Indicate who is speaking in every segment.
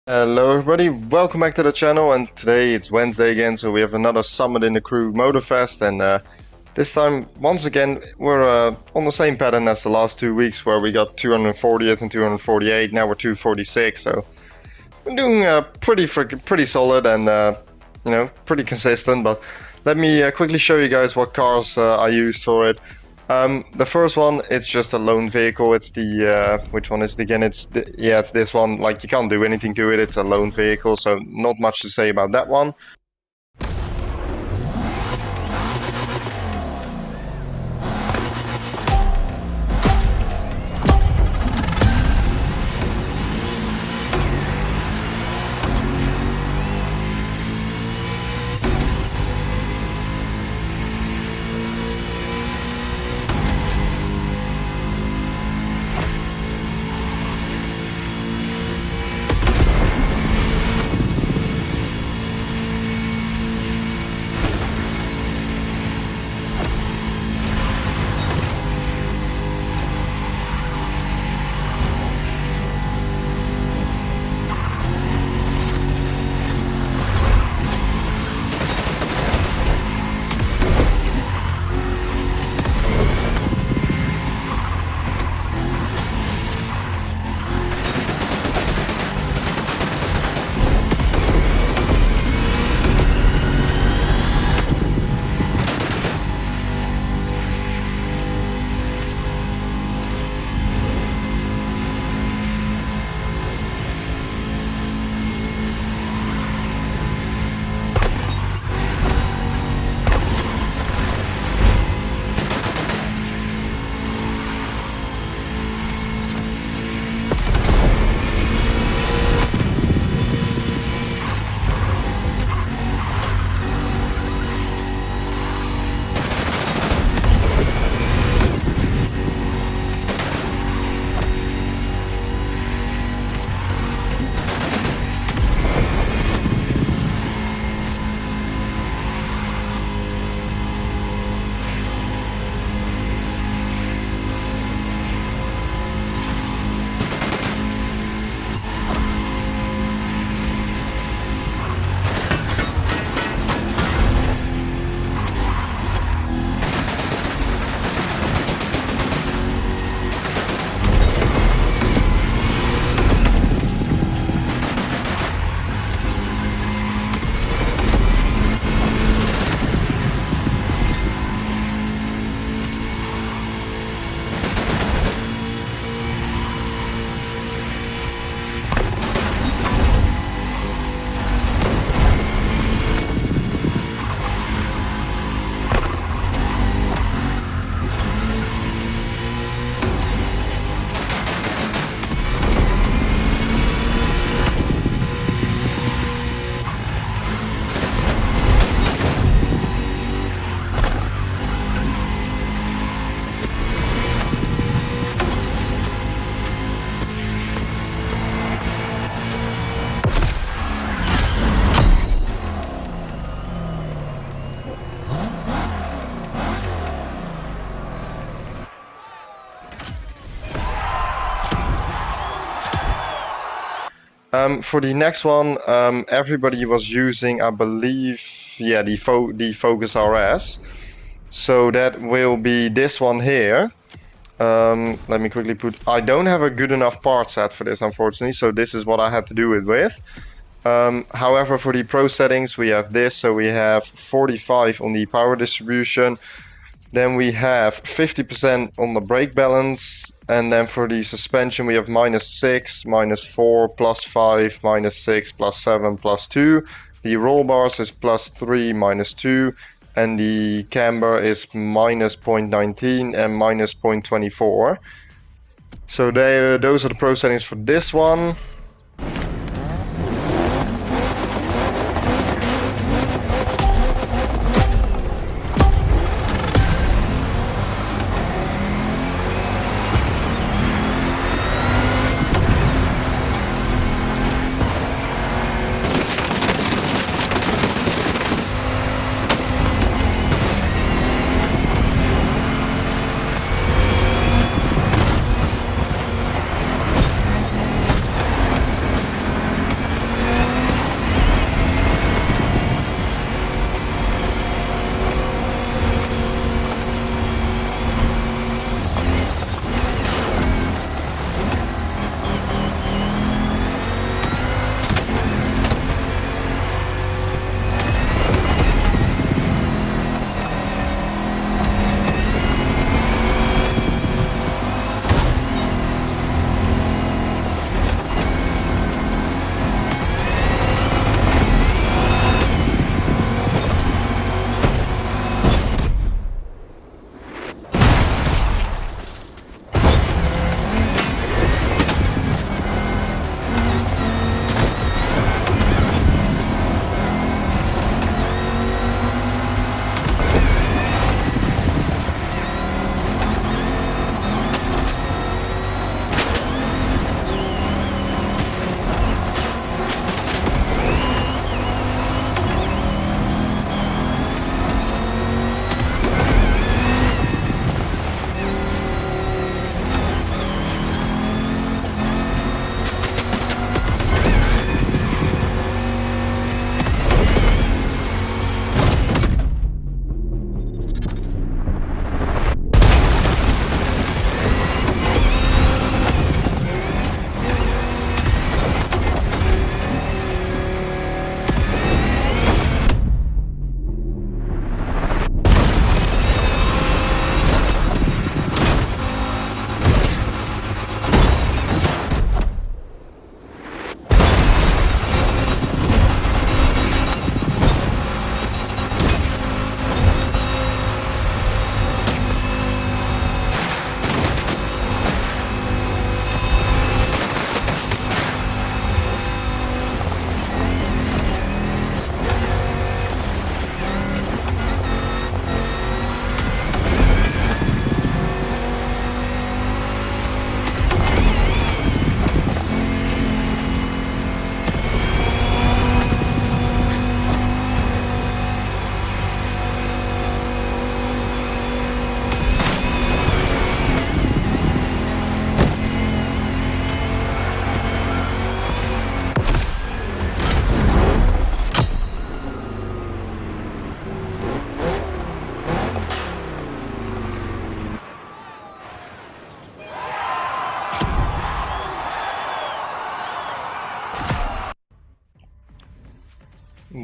Speaker 1: Hello everybody, welcome back to the channel, and today it's Wednesday again, so we have another summit in the crew Motorfest, and this time, once again, we're on the same pattern as the last 2 weeks where we got 240th and 248, now we're 246, so we're doing pretty solid and pretty consistent. But let me quickly show you guys what cars I used for it. The first one, it's just a lone vehicle. It's the which one is it again? It's this one. Like, you can't do anything to it. It's a lone vehicle, so not much to say about that one. For the next one, everybody was using, I believe, the Focus RS. So that will be this one here. Let me quickly I don't have a good enough part set for this, unfortunately, so this is what I had to do it with. However, for the pro settings, we have this. So we have 45 on the power distribution. Then we have 50% on the brake balance. And then for the suspension, we have -6, -4, +5, -6, +7, +2. The roll bars is +3, -2. And the camber is -0.19 and -0.24. So those are the pro settings for this one.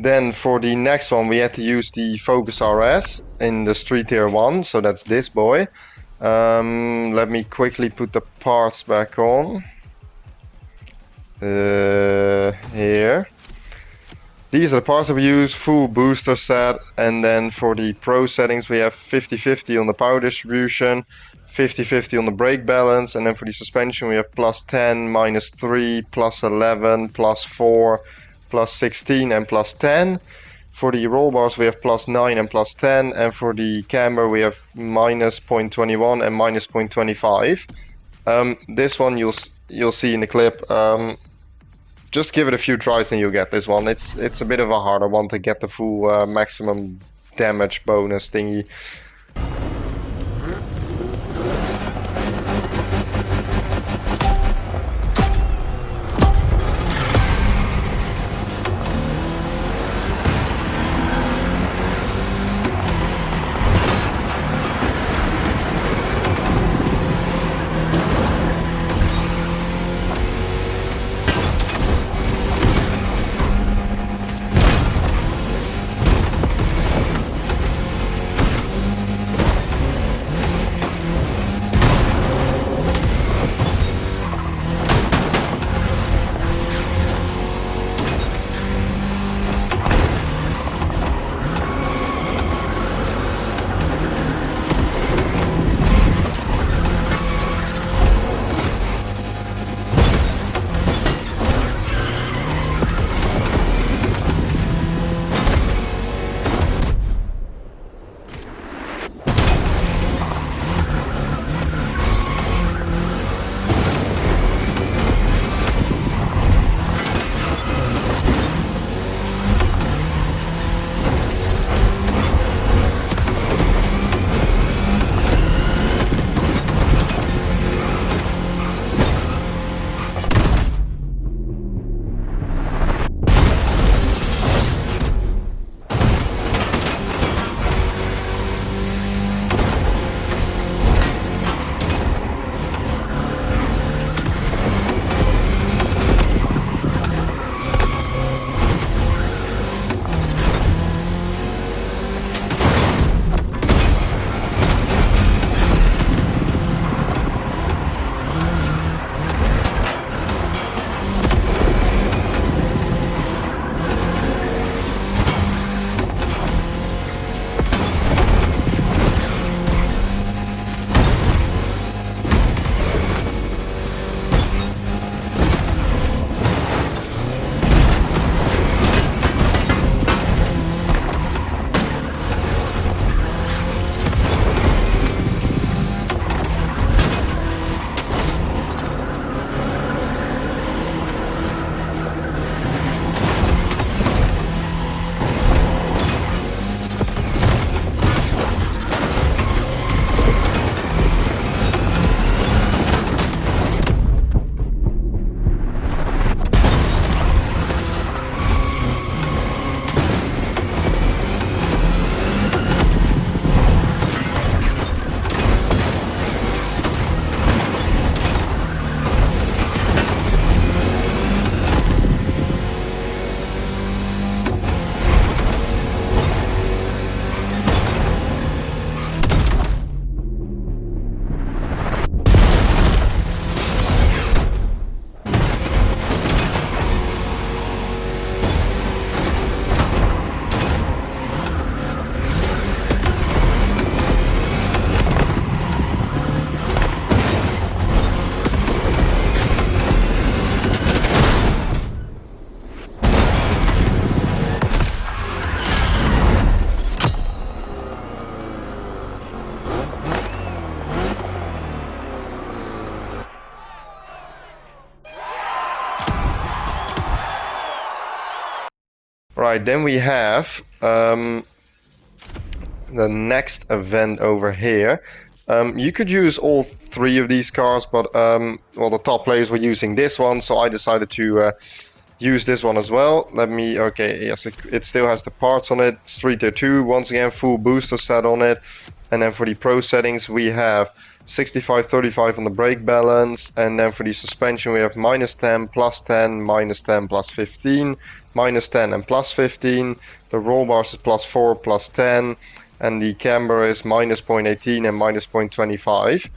Speaker 1: Then for the next one, we had to use the Focus RS in the Street Tier 1, so that's this boy. Let me quickly put the parts back on. Here. These are the parts that we use, full booster set, and then for the Pro settings we have 50-50 on the power distribution, 50-50 on the brake balance, and then for the suspension we have +10, -3, +11, +4, +16 and +10. For the roll bars we have +9 and +10, and for the camber we have -0.21 and -0.25. This one you'll see in the clip. Just give it a few tries and you'll get this one. It's a bit of a harder one to get the full maximum damage bonus thingy. Right, then we have the next event over here. You could use all three of these cars, but well, the top players were using this one, so I decided to use this one as well. Let me, okay, yes, it still has the parts on it. Street Tier 2, once again, full booster set on it. And then for the pro settings, we have 65-35 on the brake balance. And then for the suspension, we have -10, +10, -10, +15, minus 10 and plus 15. The roll bars is plus 4, plus 10, and the camber is minus 0.18 and minus 0.25.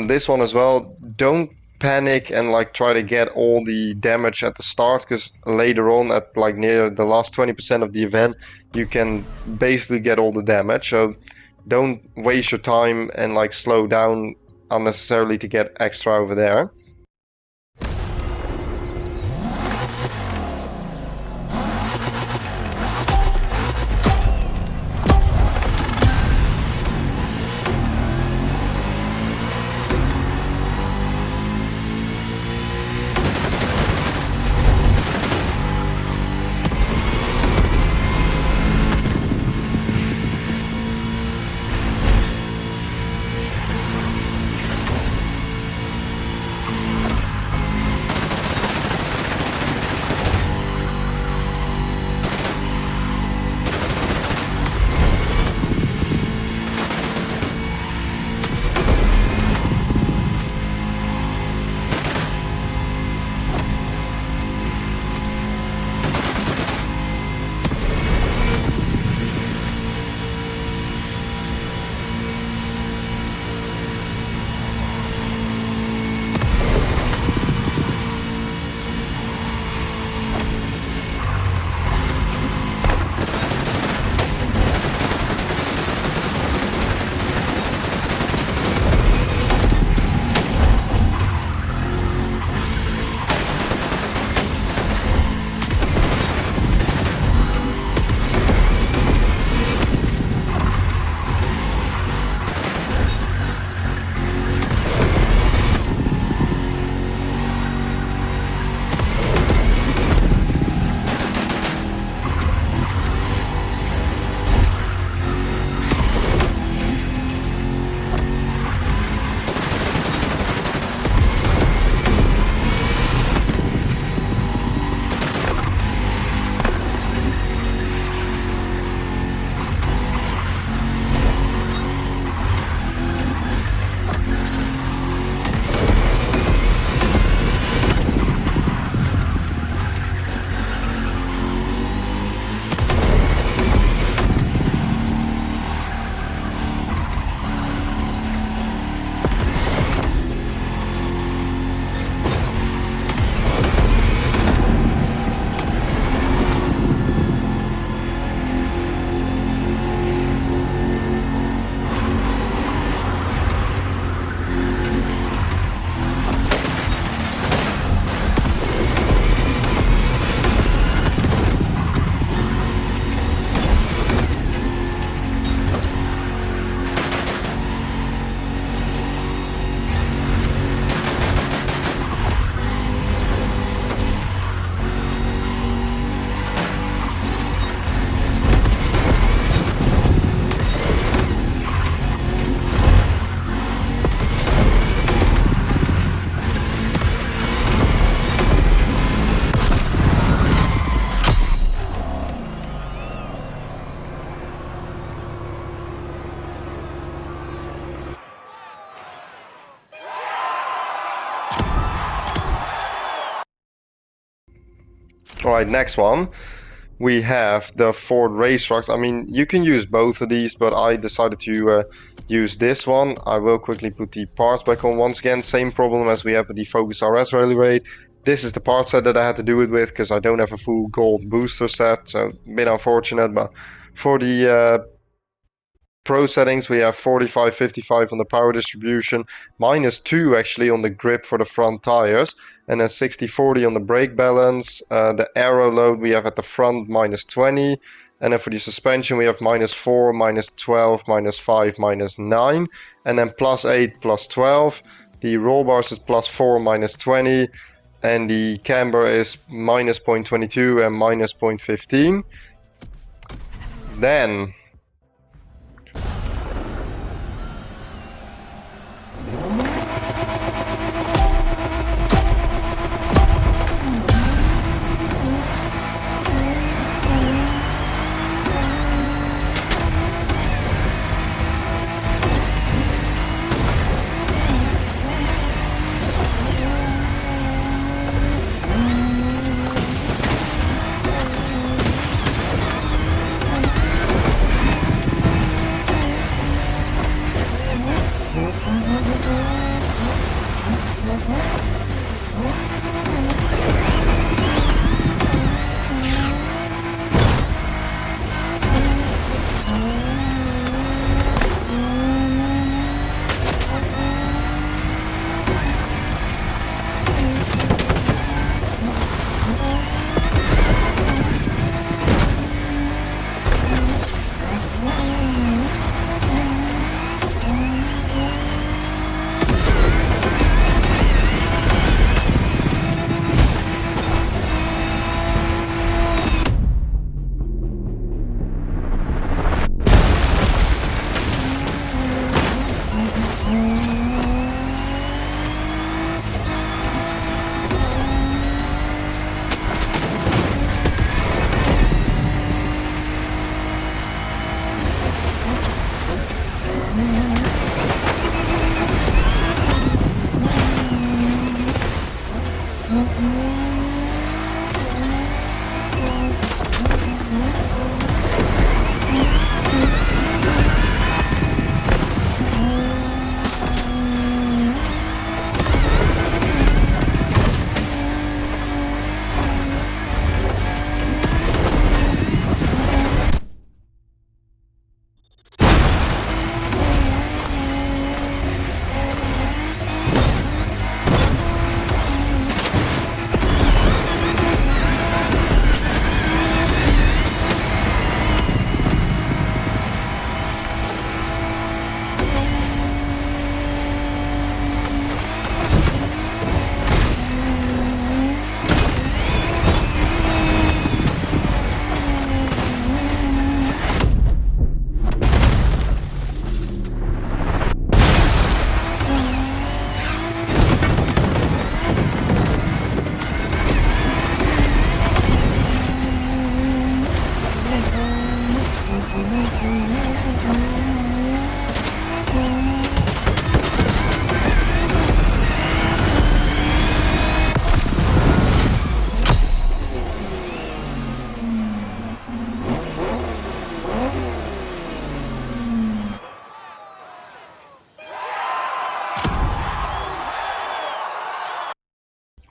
Speaker 1: This one as well, don't panic and like try to get all the damage at the start, because later on at like near the last 20% of the event you can basically get all the damage. So don't waste your time and like slow down unnecessarily to get extra over there. Alright, next one. We have the Ford race trucks. I mean, you can use both of these, but I decided to use this one. I will quickly put the parts back on. Once again, same problem as we have with the Focus RS Rally Raid. This is the part set that I had to do it with, because I don't have a full gold booster set, so a bit unfortunate. But for the Pro settings, we have 45, 55 on the power distribution, -2 actually on the grip for the front tires, and then 60, 40 on the brake balance. The aero load we have at the front -20, and then for the suspension we have -4, -12, -5, -9, and then +8, +12. The roll bars is +4, -20, and the camber is -0.22 and -0.15. Then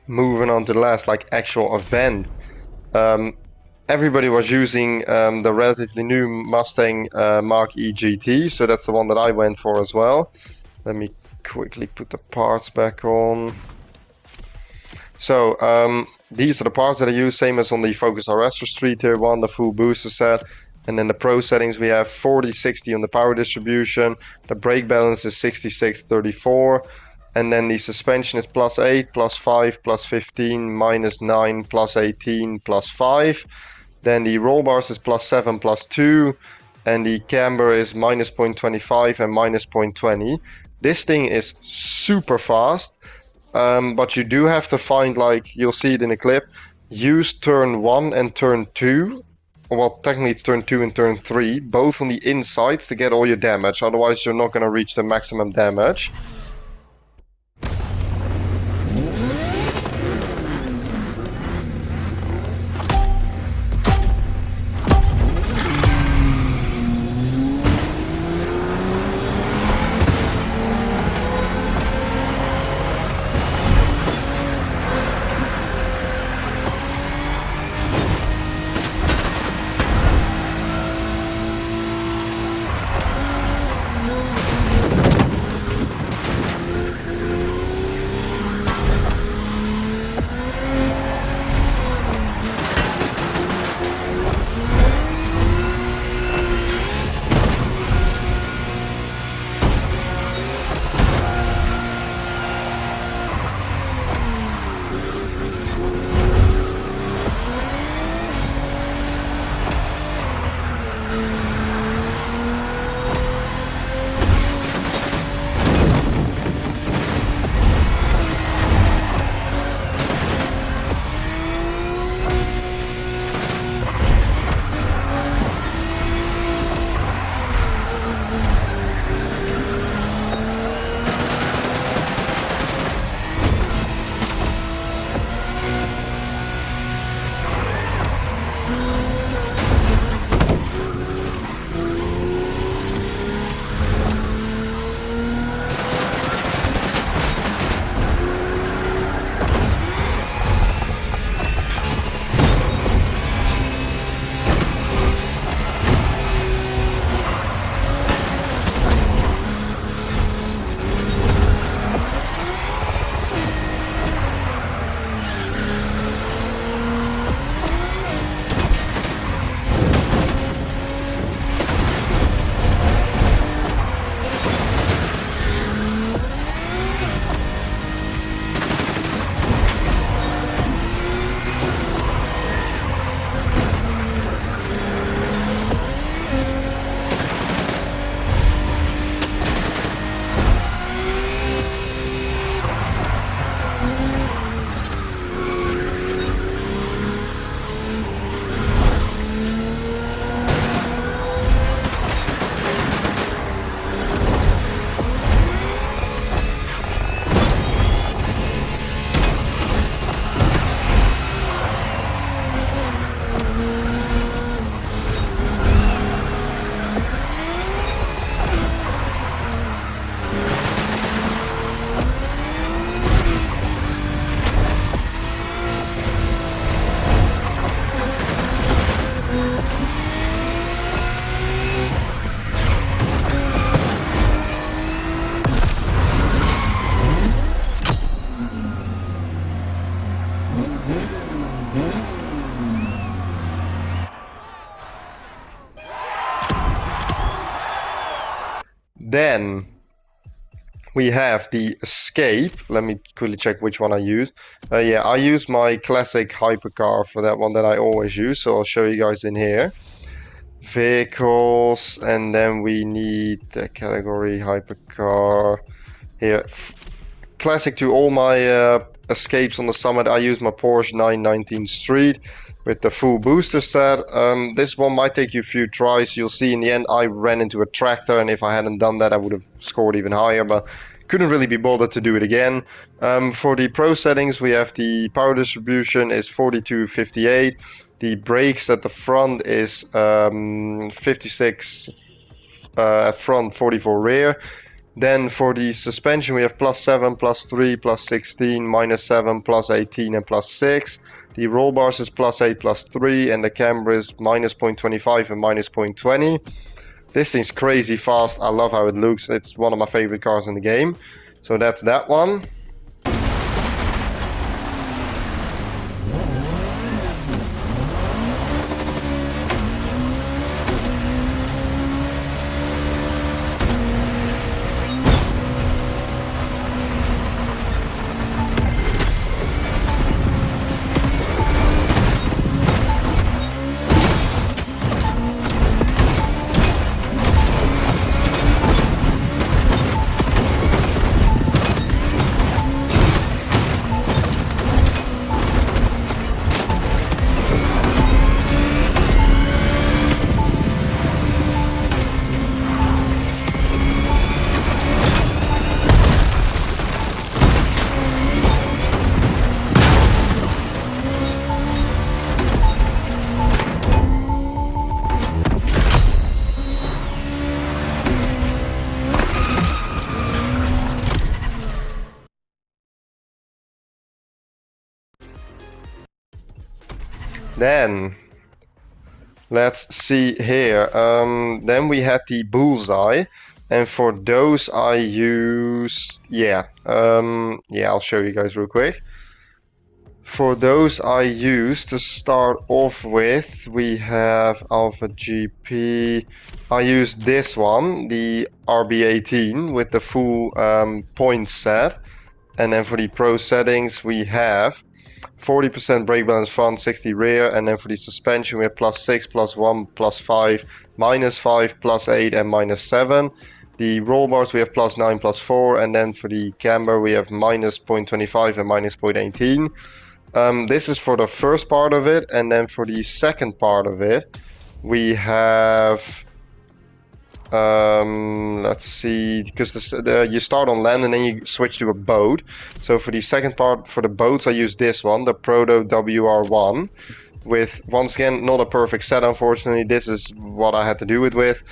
Speaker 1: moving on to the last, like, actual event. Everybody was using the relatively new Mustang Mach-E GT, so that's the one that I went for as well. Let me quickly put the parts back on. So these are the parts that I use, same as on the Focus RS for Street Tier 1, the full booster set. And then the Pro settings, we have 40-60 on the power distribution. The brake balance is 66-34. And then the suspension is +8, +5, +15, -9, +18, +5. Then the roll bars is +7, +2. And the camber is -0.25 and -0.20. This thing is super fast. But you do have to find, like, you'll see it in the clip, use turn 1 and turn 2. Well, technically it's turn 2 and turn 3, both on the insides to get all your damage, otherwise you're not going to reach the maximum damage. Then we have the Escape. Let me quickly check which one I use. Yeah, I use my classic hypercar for that one that I always use, so I'll show you guys in here. Vehicles, and then we need the category hypercar. Here, classic to all my Escapes on the Summit, I use my Porsche 919 Street with the full booster set. This one might take you a few tries. You'll see in the end I ran into a tractor, and if I hadn't done that I would have scored even higher, but couldn't really be bothered to do it again. For the Pro settings, we have the power distribution is 42-58. The brakes at the front is 56 at front, 44 rear. Then for the suspension we have +7, +3, +16, -7, +18 and +6. The roll bars is +8, +3 and the camber is -0.25 and -0.20. This thing's crazy fast. I love how it looks. It's one of my favorite cars in the game. So that's that one. Then let's see here. Then we had the bullseye, and for those I used I'll show you guys real quick. For those I used to start off with, we have Alpha GP. I used this one, the RB18 with the full point set, and then for the pro settings we have 40% brake balance front, 60 rear, and then for the suspension we have +6, +1, +5, -5, +8 and -7. The roll bars we have +9, +4, and then for the camber we have -0.25 and -0.18. This is for the first part of it, and then for the second part of it we have let's see, because you start on land and then you switch to a boat. So for the second part, for the boats, I use this one, the Proto WR1, with, once again, not a perfect set, unfortunately. This is what I had to do it with.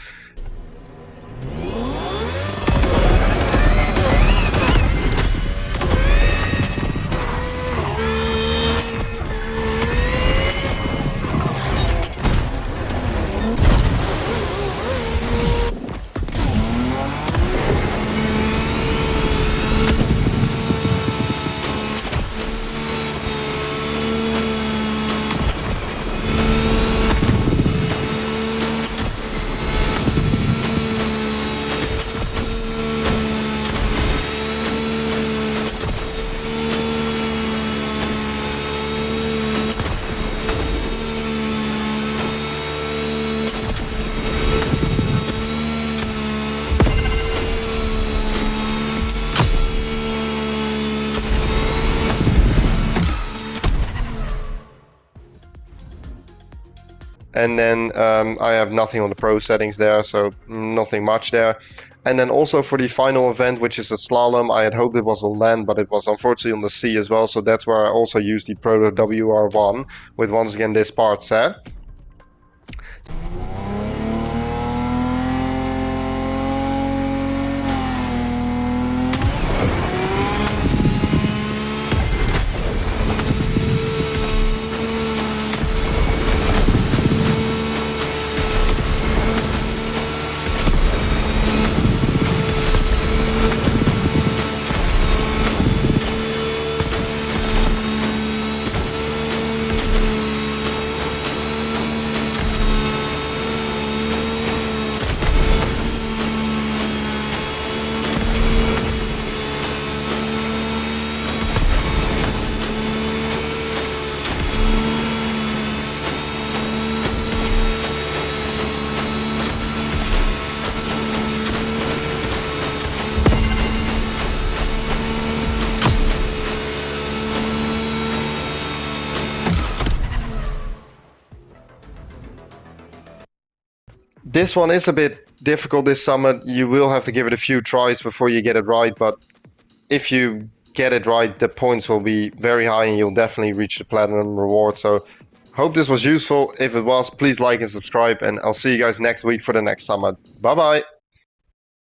Speaker 1: And then I have nothing on the pro settings there, so nothing much there. And then also for the final event, which is a slalom, I had hoped it was on land, but it was unfortunately on the sea as well. So that's where I also used the Proto WR1 with, once again, this part set. This one is a bit difficult this summer. You will have to give it a few tries before you get it right, but if you get it right, the points will be very high and you'll definitely reach the platinum reward. So hope this was useful. If it was, please like and subscribe, and I'll see you guys next week for the next summit. Bye bye.